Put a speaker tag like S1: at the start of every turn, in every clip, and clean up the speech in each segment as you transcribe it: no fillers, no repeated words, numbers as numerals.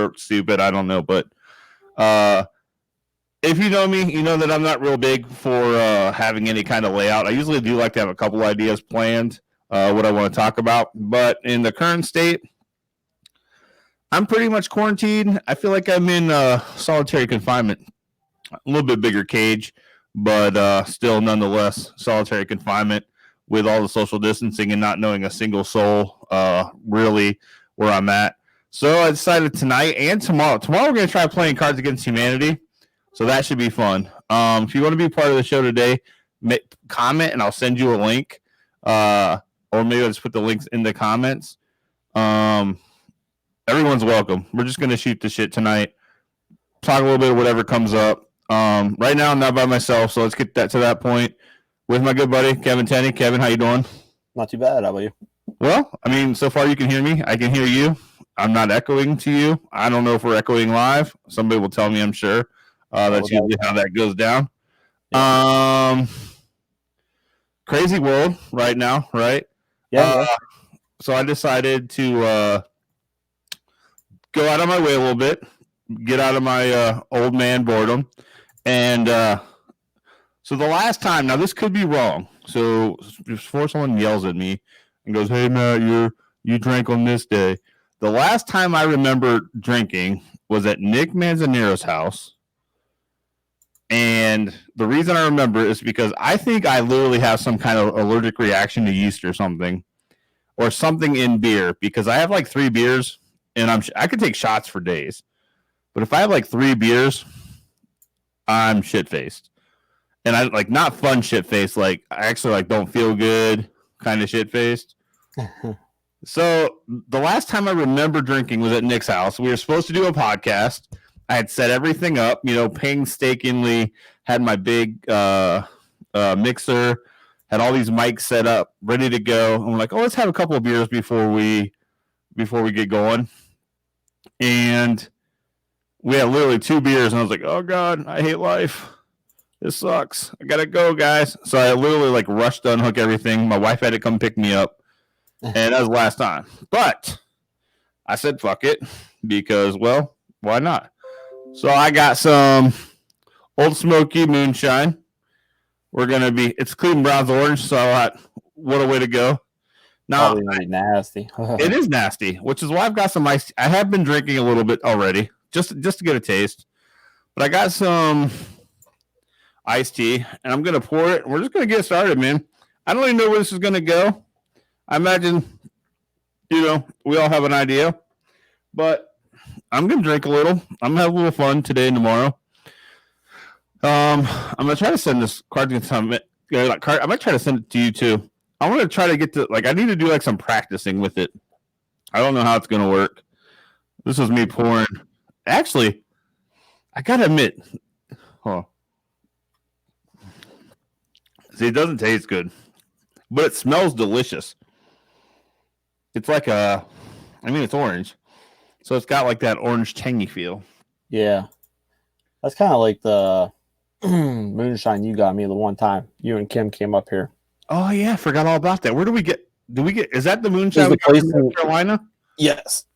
S1: or stupid. I don't know, but if you know me, you know that I'm not real big for having any kind of layout. I usually do like to have a couple ideas planned, what I want to talk about. But in the current state, I'm pretty much quarantined. I feel like I'm in solitary confinement. A little bit bigger cage, but still nonetheless solitary confinement with all the social distancing and not knowing a single soul really where I'm at. So I decided tonight and tomorrow. Tomorrow we're going to try playing Cards Against Humanity. So that should be fun. If you want to be part of the show today, comment and I'll send you a link. Or maybe I'll just put the links in the comments. Everyone's welcome. We're just going to shoot the shit tonight. Talk a little bit of whatever comes up. Right now I'm not by myself, so let's get that to that point with my good buddy, Kevin Tenney. Kevin, how you doing?
S2: Not too bad. How about you?
S1: Well, I mean, so far you can hear me. I can hear you. I'm not echoing to you. I don't know if we're echoing live. Somebody will tell me, I'm sure. That's usually how that goes down. Yeah. Crazy world right now, right?
S2: Yeah.
S1: So I decided to go out of my way a little bit, get out of my old man boredom. And so the last time, now this could be wrong. So before someone yells at me and goes, "Hey Matt, you drank on this day." The last time I remember drinking was at Nick Manzanero's house. And the reason I remember is because I think I literally have some kind of allergic reaction to yeast or something in beer, because I have like 3 beers and I could take shots for days. But if I have like 3 beers, I'm shit-faced. And I like not fun shit-faced, like I actually like don't feel good kind of shit-faced. So the last time I remember drinking was at Nick's house. We were supposed to do a podcast. I had set everything up, painstakingly had my big mixer, had all these mics set up, ready to go. I'm like, let's have a couple of beers before we get going. And we had literally 2 beers, and I was like, oh God, I hate life. This sucks. I gotta go, guys. So I literally like rushed to unhook everything. My wife had to come pick me up. And that was the last time. But I said, fuck it, because, well, why not? So I got some Old Smoky moonshine. It's Cleveland Browns orange, so I thought, what a way to go. Now,
S2: probably nasty.
S1: It is nasty, which is why I've got some ice. I have been drinking a little bit already, just to get a taste. But I got some iced tea, and I'm going to pour it. We're just going to get started, man. I don't even know where this is going to go. I imagine, we all have an idea. But I'm going to drink a little. I'm going to have a little fun today and tomorrow. I'm going to try to send this card to some. I might try to send it to you, too. I want to try to get to, I need to do, some practicing with it. I don't know how it's going to work. This is me pouring. Actually, I got to admit. See, it doesn't taste good, but it smells delicious. It's like it's orange. So it's got like that orange tangy feel.
S2: Yeah. That's kind of like the moonshine you got me the one time. You and Kim came up here.
S1: Oh, yeah. I forgot all about that. Where do we get? Is that the moonshine we got from North Carolina?
S2: Yes.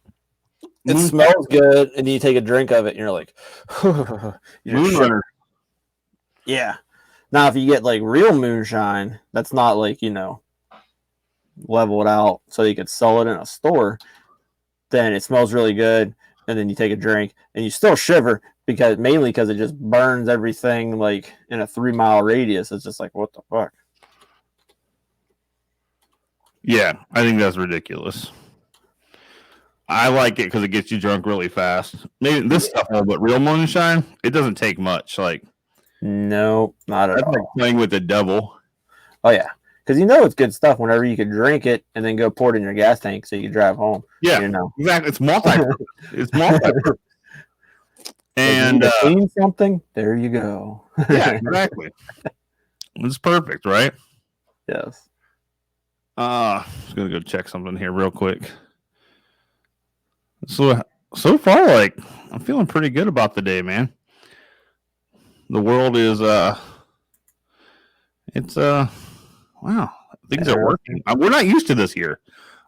S2: It smells good, and you take a drink of it, and you're like,
S1: Moonrunner.
S2: Yeah. Now, if you get like real moonshine, that's not like, leveled out so you could sell it in a store, then it smells really good. And then you take a drink and you still shiver because it just burns everything like in a 3-mile radius. It's just like, what the fuck?
S1: Yeah, I think that's ridiculous. I like it because it gets you drunk really fast. Maybe this stuff, but real moonshine, it doesn't take much.
S2: No, not at all.
S1: Like playing with the devil.
S2: Oh, yeah. Because it's good stuff whenever you can drink it and then go pour it in your gas tank so you can drive home.
S1: Yeah, exactly. It's multi-purpose. And
S2: clean something, there you go.
S1: Yeah, exactly. It's perfect, right?
S2: Yes.
S1: I'm just going to go check something here real quick. So far, I'm feeling pretty good about the day, man. The world is, wow, things are working. We're not used to this here.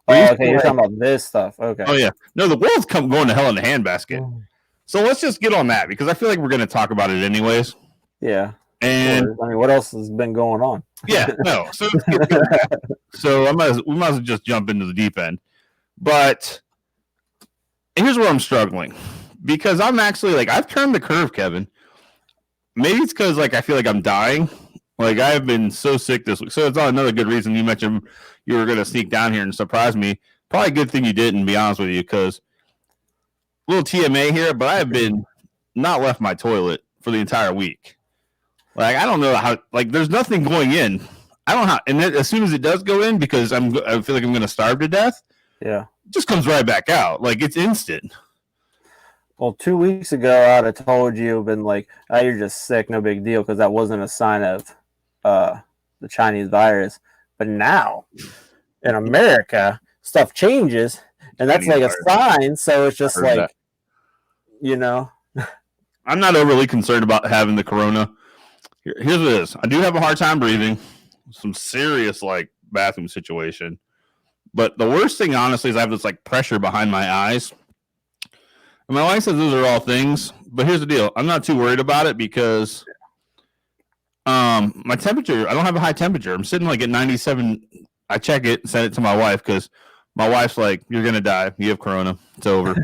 S1: We used
S2: Okay,
S1: to
S2: you're
S1: have-
S2: talking about this stuff. Okay.
S1: oh yeah, no, the world's going to hell in a handbasket. So let's just get on that because I feel like we're going to talk about it anyways.
S2: Yeah.
S1: And
S2: I mean, what else has been going on?
S1: yeah, no. So let's get to that. So we might as well just jump into the deep end. But here's where I'm struggling because I'm actually like I've turned the curve, Kevin. Maybe it's because like I feel like I'm dying. Like I've been so sick this week. So it's another good reason you mentioned you were going to sneak down here and surprise me. Probably a good thing you didn't, to be honest with you, because little TMA here, but I have been not left my toilet for the entire week. Like I don't know how. Like there's nothing going in. I don't know how. And then as soon as it does go in, because I feel like I'm going to starve to death.
S2: Yeah.
S1: It just comes right back out. Like it's instant.
S2: Well, 2 weeks ago, I'd have told you, been like, "Oh, you're just sick, no big deal," because that wasn't a sign of the Chinese virus. But now, in America, stuff changes, and that's like a sign. So it's just like, you know,
S1: I'm not overly concerned about having the corona. Here's what it is. I do have a hard time breathing. Some serious like bathroom situation. But the worst thing, honestly, is I have this like pressure behind my eyes. And my wife says those are all things, but here's the deal. I'm not too worried about it because my temperature, I don't have a high temperature. I'm sitting like at 97. I check it and send it to my wife because my wife's like, you're going to die. You have corona. It's over.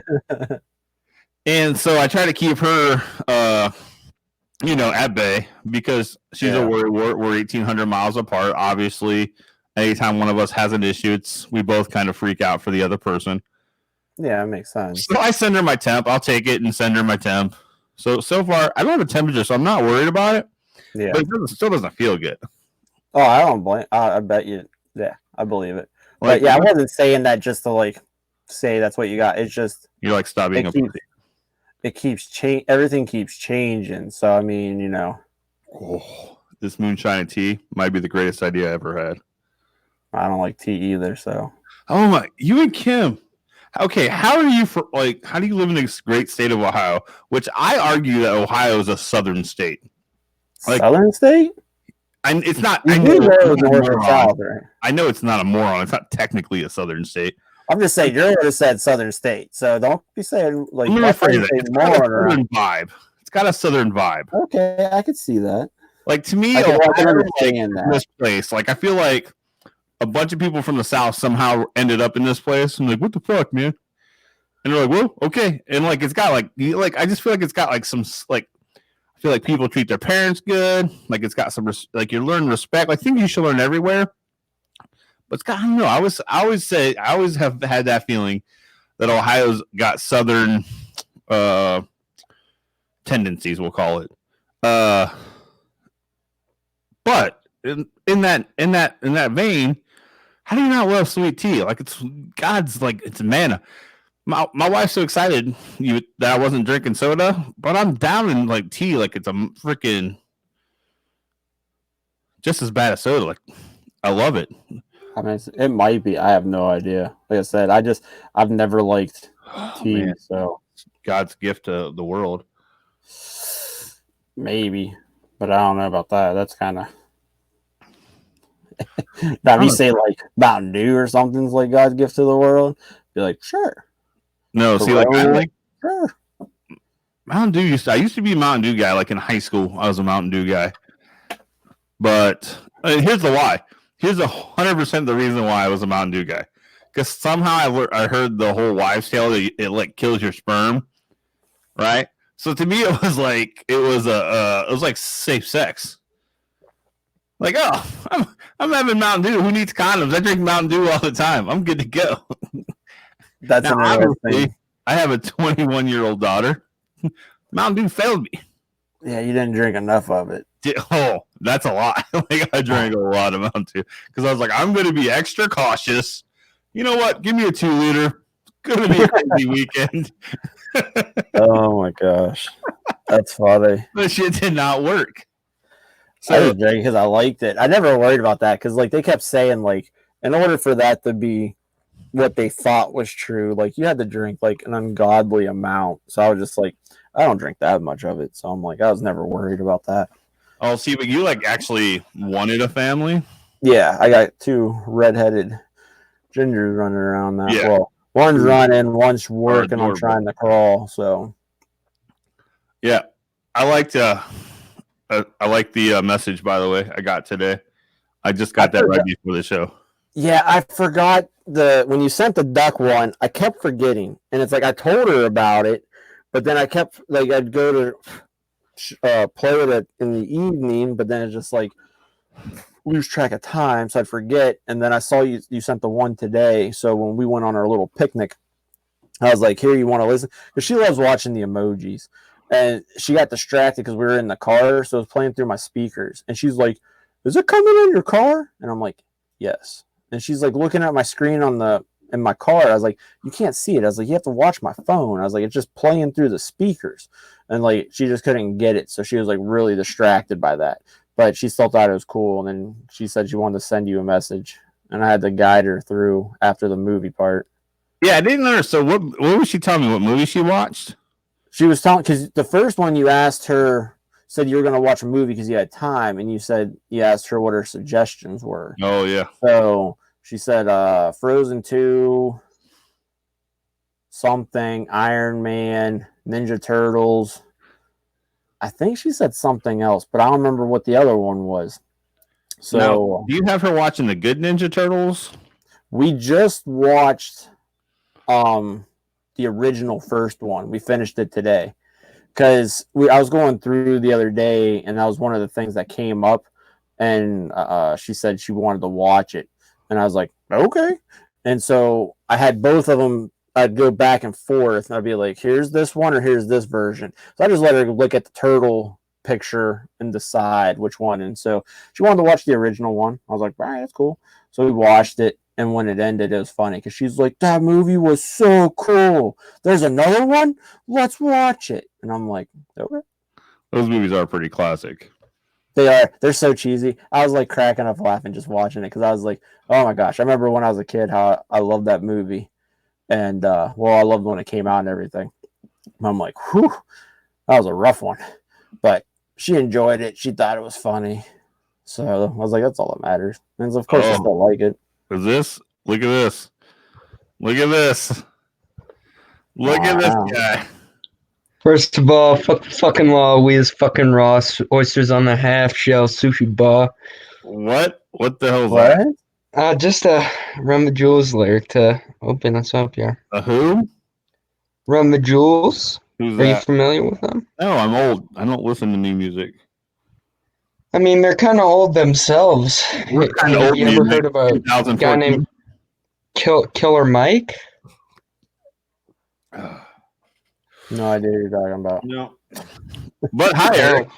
S1: And so I try to keep her, at bay because she's we're 1,800 miles apart. Obviously, anytime one of us has an issue, we both kind of freak out for the other person.
S2: Yeah, it makes sense.
S1: So I send her my temp. I'll take it and send her my temp. So far, I don't have a temperature, so I'm not worried about it.
S2: Yeah.
S1: But it still doesn't feel good.
S2: Oh, I don't blame. I bet you. Yeah, I believe it.
S1: Like,
S2: but yeah, I wasn't saying that just to like say that's what you got. It's just
S1: you're like, stop being a pussy.
S2: It keeps change. Everything keeps changing. So I mean,
S1: this moonshine tea might be the greatest idea I ever had.
S2: I don't like tea either. So.
S1: Oh my! You and Kim. Okay, how do you live in this great state of Ohio? Which I argue that Ohio is a southern state.
S2: Southern state?
S1: It's not.
S2: I know
S1: it's not a moron. It's not technically a southern state.
S2: I'm just saying you would have said southern state, so don't be saying like.
S1: Let me rephrase it. It's got a southern vibe. It's got a southern vibe.
S2: Okay, I could see that.
S1: Like to me, this place. Like I feel like a bunch of people from the South somehow ended up in this place. I'm like, what the fuck, man? And they're like, well, okay. And like, it's got like, I just feel like it's got like some, like, I feel like people treat their parents good. Like it's got some, like you learn respect. I think you should learn everywhere. But it's got, I don't know. I always have had that feeling that Ohio's got Southern tendencies, we'll call it. But in that vein, how do you not love sweet tea? Like it's manna. My wife's so excited that I wasn't drinking soda, but I'm down in like tea like it's a freaking just as bad as soda. Like I love it.
S2: I mean, it might be. I have no idea. Like I said, I've never liked tea. Man. So
S1: God's gift to the world.
S2: Maybe, but I don't know about that. That's kind of. Now, if you say like Mountain Dew or something's like God's gift to the world, be like, sure.
S1: No, see, like
S2: sure.
S1: Mountain Dew I used to be a Mountain Dew guy. Like in high school, I was a Mountain Dew guy. But here's the why. Here's 100% the reason why I was a Mountain Dew guy. Because somehow I heard the whole wives' tale that it like kills your sperm, right? So to me, it was like safe sex. Like, oh, I'm having Mountain Dew. Who needs condoms? I drink Mountain Dew all the time. I'm good to go.
S2: That's another thing.
S1: I have a 21-year-old daughter. Mountain Dew failed me.
S2: Yeah, you didn't drink enough of it.
S1: Oh, that's a lot. Like I drank a lot of Mountain Dew because I was like, I'm going to be extra cautious. You know what? Give me a 2-liter. It's going to be a crazy weekend.
S2: Oh my gosh, that's funny.
S1: But shit did not work.
S2: So I didn't drink because I liked it. I never worried about that because like they kept saying like in order for that to be what they thought was true, like you had to drink like an ungodly amount. So I was just like, I don't drink that much of it. So I'm like, I was never worried about that.
S1: Oh, see, but you like actually wanted a family?
S2: Yeah, I got 2 redheaded Ginger's running around now.
S1: Yeah.
S2: Well, one's running, one's working on
S1: adorable.
S2: trying to crawl. So
S1: Yeah, I liked. I like the message, by the way, I got today. I just got that right before the show.
S2: Yeah, I forgot when you sent the duck one. I kept forgetting, and it's like I told her about it, but then I kept like I'd go to play with it in the evening, but then it's just like lose track of time, so I'd forget. And then I saw you sent the one today, so when we went on our little picnic, I was like, "Here, you want to listen?" Because she loves watching the emojis, and she got distracted because we were in the car, so it was playing through my speakers, and she's like, "Is it coming in your car?" And I'm like, "Yes." And she's like looking at my screen in my car. I was like, "You can't see it." I was like, "You have to watch my phone." I was like, "It's just playing through the speakers," and like she just couldn't get it, so she was like really distracted by that. But she still thought it was cool, and then she said she wanted to send you a message, and I had to guide her through after the movie part.
S1: Yeah, I didn't know. So what was she telling me? What movie she watched?
S2: She was telling, because the first one you asked her, said you were going to watch a movie because you had time, and you asked her what her suggestions were.
S1: Oh yeah.
S2: So she said Frozen 2, something, Iron Man, Ninja Turtles. I think she said something else, but I don't remember what the other one was. So
S1: now, do you have her watching the good Ninja Turtles?
S2: We just watched the original first one. We finished it today because I was going through the other day, and that was one of the things that came up, and she said she wanted to watch it, and I was like, okay. And so I had both of them. I'd go back and forth, and I'd be like, here's this one or here's this version. So I just let her look at the turtle picture and decide which one. And so she wanted to watch the original one. I was like, all right, that's cool. So we watched it, and when it ended, it was funny because she's like, that movie was so cool. There's another one? Let's watch it. And I'm like, okay.
S1: Those movies are pretty classic.
S2: They are. They're so cheesy. I was like cracking up laughing just watching it because I was like, oh my gosh. I remember when I was a kid how I loved that movie. And, I loved when it came out and everything. I'm like, whew, that was a rough one. But she enjoyed it. She thought it was funny. So I was like, that's all that matters. And of course, I still like it.
S1: Is this? Look at this. Look at this. Look at this guy.
S3: First of all, fuck the fucking law. We is fucking raw. Oysters on the half shell sushi bar.
S1: What? What the hell is that?
S3: Just a Run the Jewels lyric to open us up here.
S1: A who?
S3: Run the Jewels.
S1: Who's
S3: Are
S1: that?
S3: you familiar with them?
S1: No, I'm old. I don't listen to new music.
S3: I mean, they're kind of old themselves.
S1: We're kind of old.
S3: You ever heard of a guy named Killer Mike?
S2: No idea what you're talking about.
S1: No. But hi, Eric.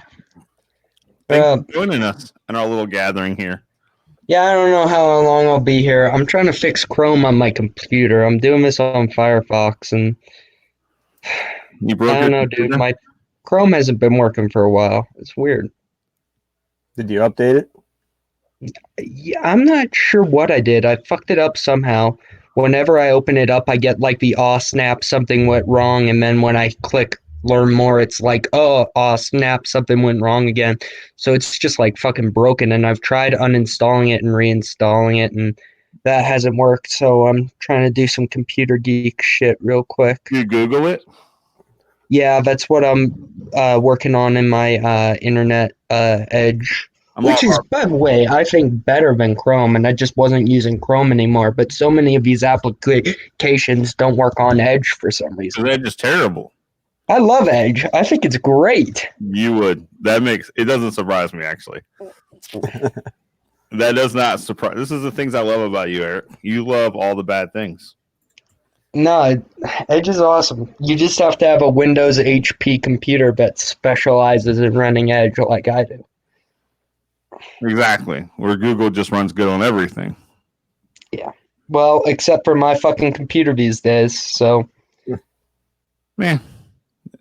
S1: Thanks for joining us in our little gathering here.
S3: Yeah, I don't know how long I'll be here. I'm trying to fix Chrome on my computer. I'm doing this on Firefox, and
S1: you broke
S3: I don't know, dude. My Chrome hasn't been working for a while. It's weird.
S2: Did you update it?
S3: Yeah, I'm not sure what I did. I fucked it up somehow. Whenever I open it up, I get like the aw snap, something went wrong, and then when I click learn more, it's like, oh, aw snap, something went wrong again. So it's just like fucking broken, and I've tried uninstalling it and reinstalling it, and that hasn't worked. So I'm trying to do some computer geek shit real quick.
S1: You Google it?
S3: Yeah, that's what I'm working on in my internet Edge. Which is, by the way, I think better than Chrome, and I just wasn't using Chrome anymore. But so many of these applications don't work on Edge for some reason.
S1: Edge is terrible.
S3: I love Edge. I think it's great.
S1: You would. It doesn't surprise me, actually. That does not surprise. This is the things I love about you, Eric. You love all the bad things.
S3: No, Edge is awesome. You just have to have a Windows HP computer that specializes in running Edge like I do.
S1: Exactly. Where Google just runs good on everything.
S3: Yeah. Well, except for my fucking computer these days, so.
S1: Man,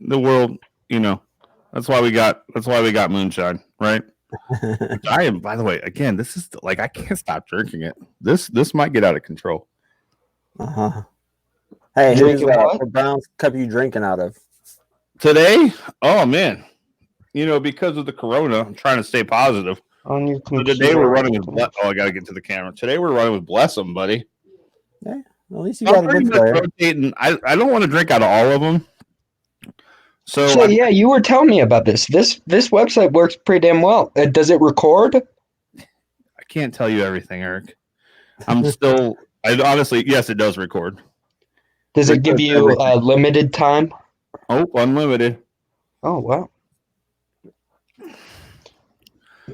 S1: the world, that's why we got moonshine, right? I am, by the way, again, this is like, I can't stop drinking it. This might get out of control.
S2: Uh-huh. Hey, what brown cup are you drinking out of?
S1: Today? Oh, man. Because of the corona, I'm trying to stay positive.
S3: On your computer.
S1: So today we're running with I got to get to the camera. Today we're running with Bless 'em, buddy.
S2: At least you
S1: I'm
S2: got a
S1: pretty
S2: good
S1: much
S2: player.
S1: rotating. I don't want to drink out of all of them. So
S3: So yeah, you were telling me about this. This website works pretty damn well. Does it record?
S1: I can't tell you everything, Eric. I'm still. I honestly, yes, it does record.
S3: Does it give
S1: Records
S3: you
S1: everything.
S3: limited time?
S1: Oh, unlimited.
S3: Oh wow.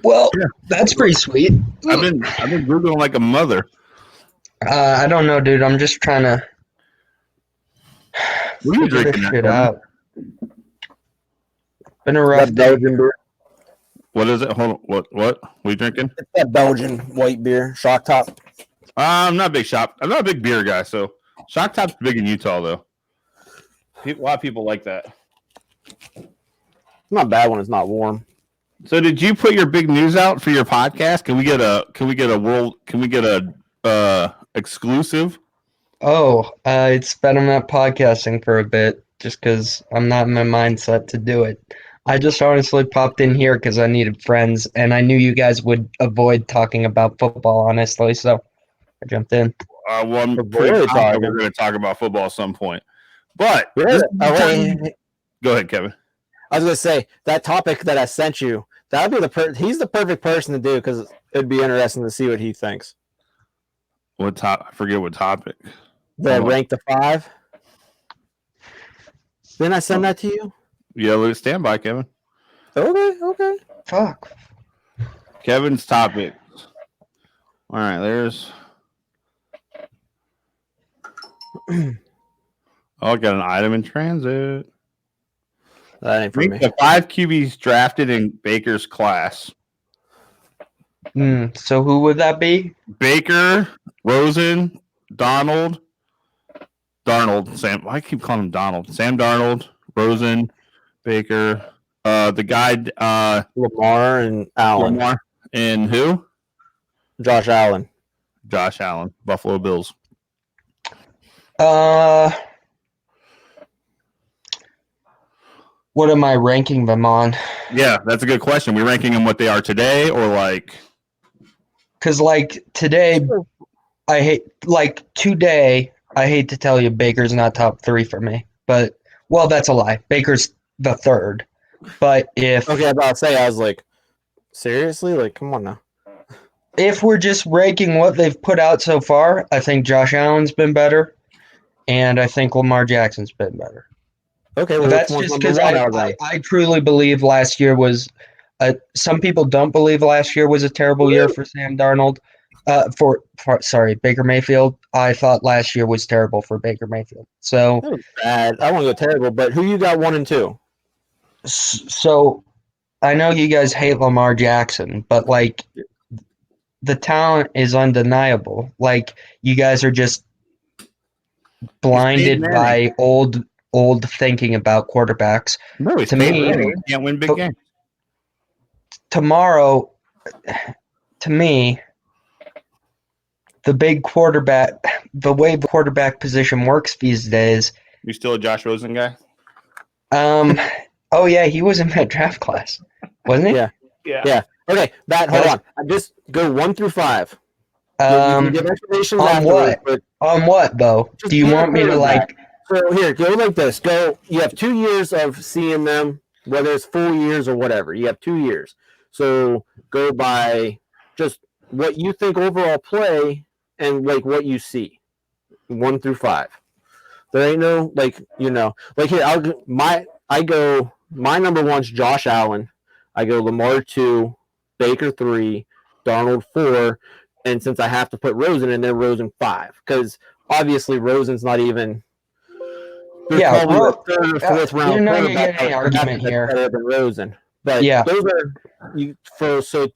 S3: Well,
S1: Yeah.
S3: that's pretty sweet.
S1: I've been googling like a mother.
S3: I don't know, dude. I'm just trying to
S1: What are you
S3: figure this
S1: drinking?
S3: shit
S1: Kevin?
S3: out. Been a rough
S2: That
S3: day.
S2: Belgian beer.
S1: What is it? Hold on. What? We drinking?
S2: It's that Belgian white beer, shock top.
S1: I'm not a big shop. I'm not a big beer guy. So Shock Top's big in Utah though. A lot of people like that.
S2: It's not bad when it's not warm.
S1: So did you put your big news out for your podcast? Can we get a exclusive?
S3: Oh, it's been on that podcasting for a bit, just because I'm not in my mindset to do it. I just honestly popped in here because I needed friends, and I knew you guys would avoid talking about football, honestly, so I jumped in.
S1: Well, I'm
S2: Avoid
S1: pretty confident
S2: talking.
S1: we're going to talk about football at some point. But
S2: Yeah.
S1: this is the
S2: Oh,
S1: time-
S2: wait.
S1: Go ahead, Kevin.
S2: I was gonna say that topic that I sent you. That'd be he's the perfect person to do because it'd be interesting to see what he thinks.
S1: What top? I forget what topic.
S2: The
S1: Hold on.
S2: rank the 5. Didn't I send that to you?
S1: Yeah, let's stand by, Kevin.
S2: Okay.
S3: Fuck.
S1: Kevin's topic. All right, there's. Oh, I got an item in transit.
S2: That ain't for me.
S1: Rank the 5 QBs drafted in Baker's class.
S3: So who would that be?
S1: Baker, Rosen, Darnold, Sam. I keep calling him Donald. Sam Darnold, Rosen, Baker, the guy,
S2: Lamar and Allen.
S1: Lamar, and who?
S2: Josh Allen.
S1: Josh Allen, Buffalo Bills.
S3: What am I ranking them on?
S1: Yeah, that's a good question. We ranking them what they are today, or like?
S3: Because like today, I hate to tell you, Baker's not top 3 for me. But well, that's a lie. Baker's the 3rd. But if
S2: Okay, about to say, I was like, seriously? Like, come on now.
S3: if we're just ranking what they've put out so far, I think Josh Allen's been better, and I think Lamar Jackson's been better.
S2: Okay,
S3: But
S2: well,
S3: that's
S2: which
S3: just
S2: one's
S3: because
S2: number one out of
S3: I truly believe last year was. Some people don't believe last year was a terrible year for Sam Darnold. Sorry, Baker Mayfield. I thought last year was terrible for Baker Mayfield. So,
S2: that was bad. I won't go terrible, but who you got 1 and 2?
S3: so I know you guys hate Lamar Jackson, but like the talent is undeniable. Like you guys are just blinded
S1: Peyton
S3: by old thinking about quarterbacks.
S1: No, he's
S3: To
S1: Peyton
S3: me-
S1: Manning. He can't win big
S3: But-
S1: games.
S3: Tomorrow, to me, the way the quarterback position works these days.
S1: You still a Josh Rosen guy?
S3: Oh yeah, he was in that draft class, wasn't he?
S2: Yeah.
S1: Yeah.
S2: Okay, Matt, hold
S3: Yes.
S2: on. I just go 1 through 5. You
S3: Um,
S2: can give explanations
S3: on
S2: afterwards,
S3: what?
S2: but
S3: on what though?
S2: Just
S3: Do you
S2: be a
S3: want me to
S2: quarterback.
S3: like?
S2: So here, go like this. Go. You have 2 years of seeing them, whether it's full years or whatever. You have 2 years. So go by just what you think overall play and like what you see, 1 through 5. There ain't no like like here. My number 1's Josh Allen. I go Lamar 2, Baker 3, Darnold 4, and since I have to put Rosen in there, Rosen 5 because obviously Rosen's not even. There's
S3: Yeah,
S2: probably a third or fourth round
S3: you're not gonna
S2: quarterback
S3: get any argument
S2: that's
S3: here.
S2: better than Rosen. But
S3: Yeah.
S2: those are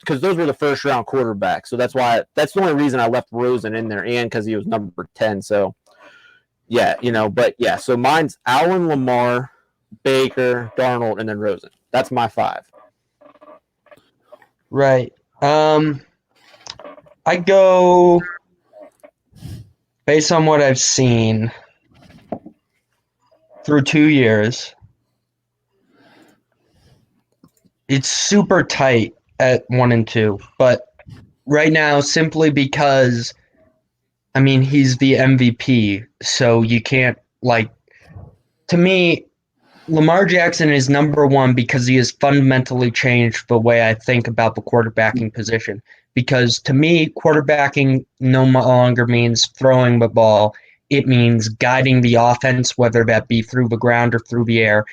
S2: because those were the first round quarterbacks. So that's the only reason I left Rosen in there, and because he was number 10. So yeah, but yeah. So mine's Allen, Lamar, Baker, Darnold, and then Rosen. That's my 5.
S3: Right. I go based on what I've seen through 2 years. It's super tight at 1 and 2, but right now, simply because I mean, he's the MVP, so you can't to me, Lamar Jackson is number one because he has fundamentally changed the way I think about the quarterbacking position. Because to me, quarterbacking no longer means throwing the ball. It means guiding the offense, whether that be through the ground or through the air.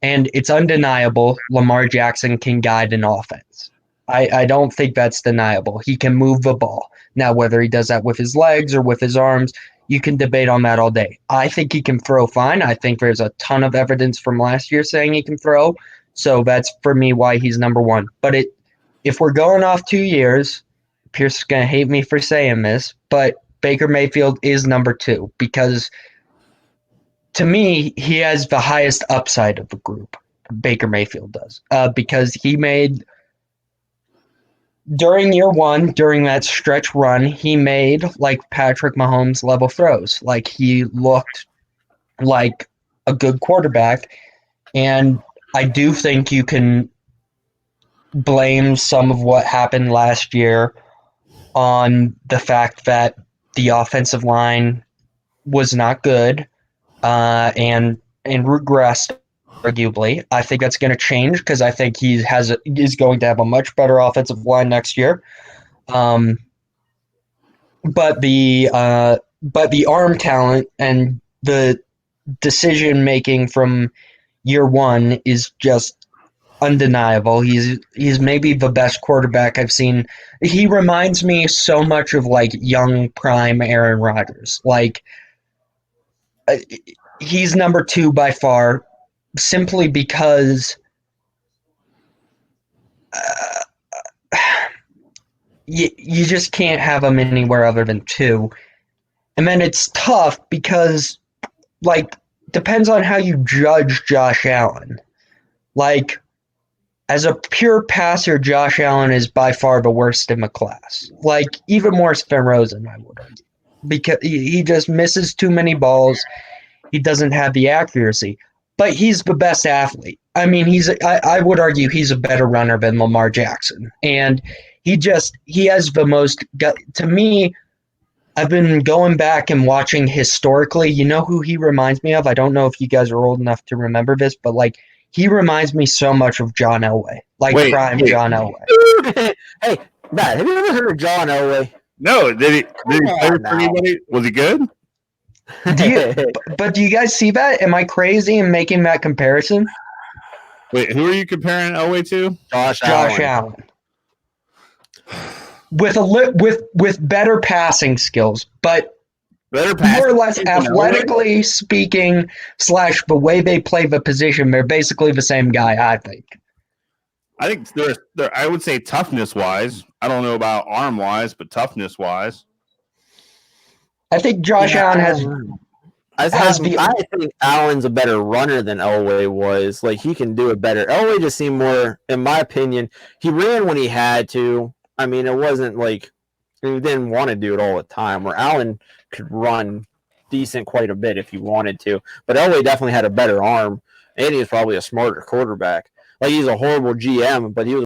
S3: And it's undeniable Lamar Jackson can guide an offense. I don't think that's deniable. He can move the ball. Now, whether he does that with his legs or with his arms, you can debate on that all day. I think he can throw fine. I think there's a ton of evidence from last year saying he can throw. So that's for me why he's number one. But if we're going off 2 years, Pierce is going to hate me for saying this, but Baker Mayfield is number two because to me, he has the highest upside of the group. Baker Mayfield does. Because he made during year one, during that stretch run, he made like Patrick Mahomes level throws. Like he looked like a good quarterback. And I do think you can blame some of what happened last year on the fact that the offensive line was not good and regressed arguably. I think that's going to change because I think he's going to have a much better offensive line next year. But the arm talent and the decision making from year one is just undeniable. He's maybe the best quarterback I've seen. He reminds me so much of like young prime Aaron Rodgers. Like he's number two by far, simply because you just can't have him anywhere other than two. And then it's tough because, like, depends on how you judge Josh Allen. Like, as a pure passer, Josh Allen is by far the worst in the class. Like, even worse than Rosen, I would argue. Because he just misses too many balls. He doesn't have the accuracy. But he's the best athlete. I mean, I would argue he's a better runner than Lamar Jackson. And he has the most, to me, I've been going back and watching historically. You know who he reminds me of? I don't know if you guys are old enough to remember this, but like he reminds me so much of John Elway, like prime John Elway.
S2: Hey, Matt, have you ever heard of John Elway?
S1: No, did he play for anybody? Was he good?
S3: But do you guys see that? Am I crazy in making that comparison?
S1: Wait, who are you comparing Elway to?
S2: Josh
S3: Allen. With better passing skills, but more or less athletically speaking, / the way they play the position, they're basically the same guy, I think.
S1: I think they're I would say toughness wise. I don't know about arm wise, but toughness wise.
S3: I think Josh Allen
S2: I think Allen's a better runner than Elway was. Like he can do it better. Elway just seemed more, in my opinion, he ran when he had to. I mean, it wasn't like he didn't want to do it all the time. Where Allen could run decent quite a bit if he wanted to, but Elway definitely had a better arm, and he was probably a smarter quarterback. Like he's a horrible GM, but he was